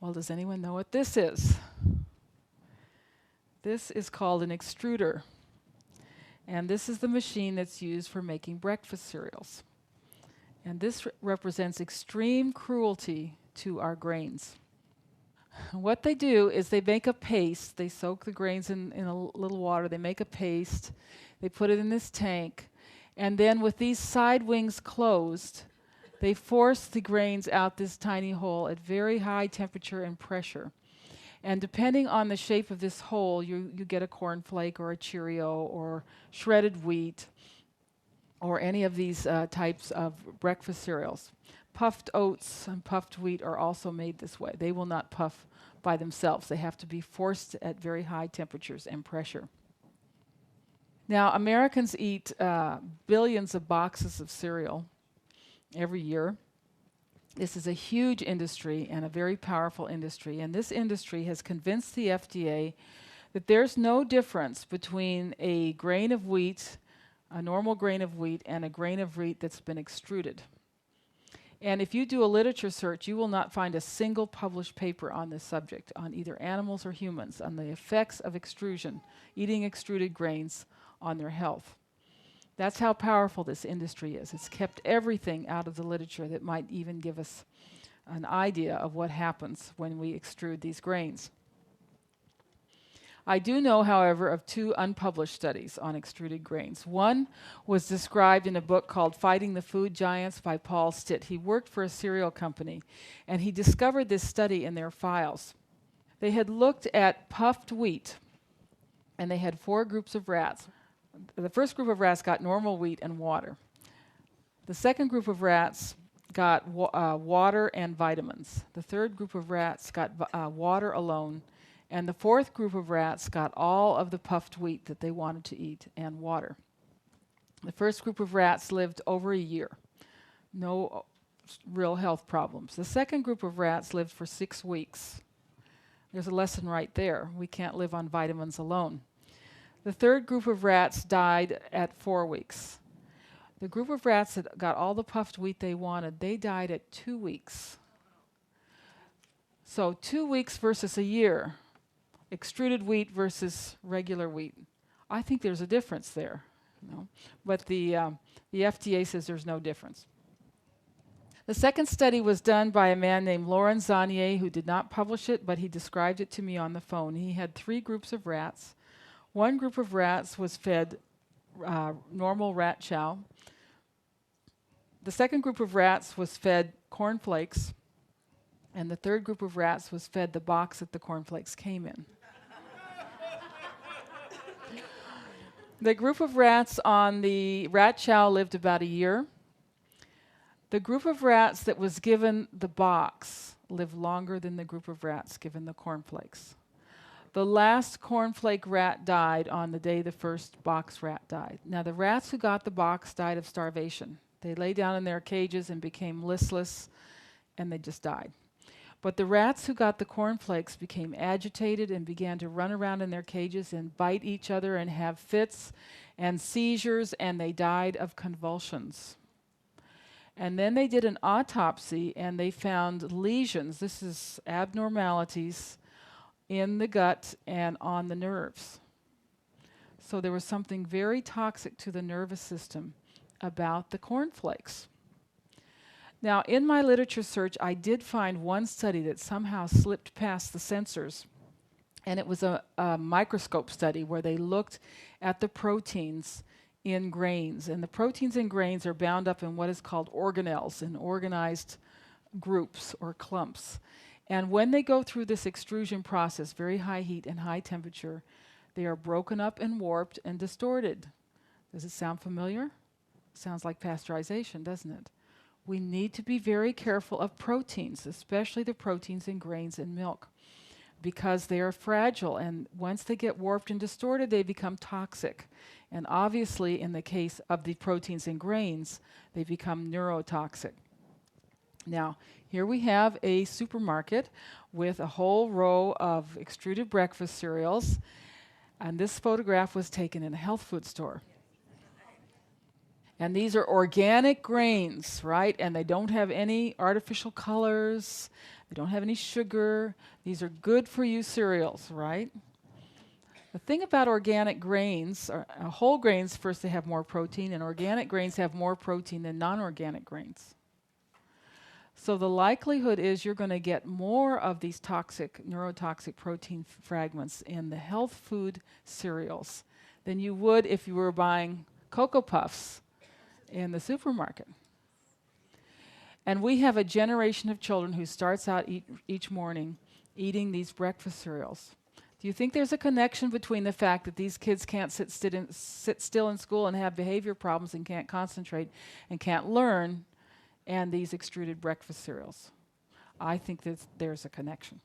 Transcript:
Well, does anyone know what this is? This is called an extruder. And this is the machine that's used for making breakfast cereals. And this represents extreme cruelty to our grains. What they do is they make a paste. They soak the grains in a little water. They make a paste. They put it in this tank. And then with these side wings closed, they force the grains out this tiny hole at very high temperature and pressure. And depending on the shape of this hole, you get a cornflake or a Cheerio or shredded wheat or any of these types of breakfast cereals. Puffed oats and puffed wheat are also made this way. They will not puff by themselves. They have to be forced at very high temperatures and pressure. Now, Americans eat billions of boxes of cereal every year. This is a huge industry and a very powerful industry. And this industry has convinced the FDA that there's no difference between a grain of wheat, a normal grain of wheat, and a grain of wheat that's been extruded. And if you do a literature search, you will not find a single published paper on this subject, on either animals or humans, on the effects of extrusion, eating extruded grains on their health. That's how powerful this industry is. It's kept everything out of the literature that might even give us an idea of what happens when we extrude these grains. I do know, however, of 2 unpublished studies on extruded grains. One was described in a book called Fighting the Food Giants by Paul Stitt. He worked for a cereal company, and he discovered this study in their files. They had looked at puffed wheat, and they had 4 groups of rats. The first group of rats got normal wheat and water. The second group of rats got water and vitamins. The third group of rats got water alone. And the fourth group of rats got all of the puffed wheat that they wanted to eat and water. The first group of rats lived over a year. No real health problems. The second group of rats lived for 6 weeks. There's a lesson right there. We can't live on vitamins alone. The third group of rats died at 4 weeks. The group of rats that got all the puffed wheat they wanted, they died at 2 weeks. So 2 weeks versus a year. Extruded wheat versus regular wheat. I think there's a difference there. But the FDA says there's no difference. The second study was done by a man named Laurent Zanier, who did not publish it, but he described it to me on the phone. He had 3 groups of rats. One group of rats was fed normal rat chow. The second group of rats was fed cornflakes. And the third group of rats was fed the box that the cornflakes came in. The group of rats on the rat chow lived about a year. The group of rats that was given the box lived longer than the group of rats given the cornflakes. The last cornflake rat died on the day the first box rat died. Now, the rats who got the box died of starvation. They lay down in their cages and became listless, and they just died. But the rats who got the cornflakes became agitated and began to run around in their cages and bite each other and have fits and seizures, and they died of convulsions. And then they did an autopsy, and they found lesions. This is abnormalities in the gut and on the nerves. So there was something very toxic to the nervous system about the cornflakes. Now, in my literature search, I did find one study that somehow slipped past the censors, and it was a microscope study where they looked at the proteins in grains. And the proteins in grains are bound up in what is called organelles, in organized groups or clumps. And when they go through this extrusion process, very high heat and high temperature, they are broken up and warped and distorted. Does it sound familiar? Sounds like pasteurization, doesn't it? We need to be very careful of proteins, especially the proteins in grains and milk, because they are fragile, and once they get warped and distorted, they become toxic. And obviously, in the case of the proteins in grains, they become neurotoxic. Now, here we have a supermarket with a whole row of extruded breakfast cereals, and this photograph was taken in a health food store. And these are organic grains, right? And they don't have any artificial colors. They don't have any sugar. These are good for you cereals, right? The thing about organic grains, whole grains, first they have more protein, and organic grains have more protein than non-organic grains. So the likelihood is you're going to get more of these toxic, neurotoxic protein fragments in the health food cereals than you would if you were buying Cocoa Puffs in the supermarket. And we have a generation of children who starts out each morning eating these breakfast cereals. Do you think there's a connection between the fact that these kids can't sit still in school and have behavior problems and can't concentrate and can't learn, and these extruded breakfast cereals? I think that there's a connection.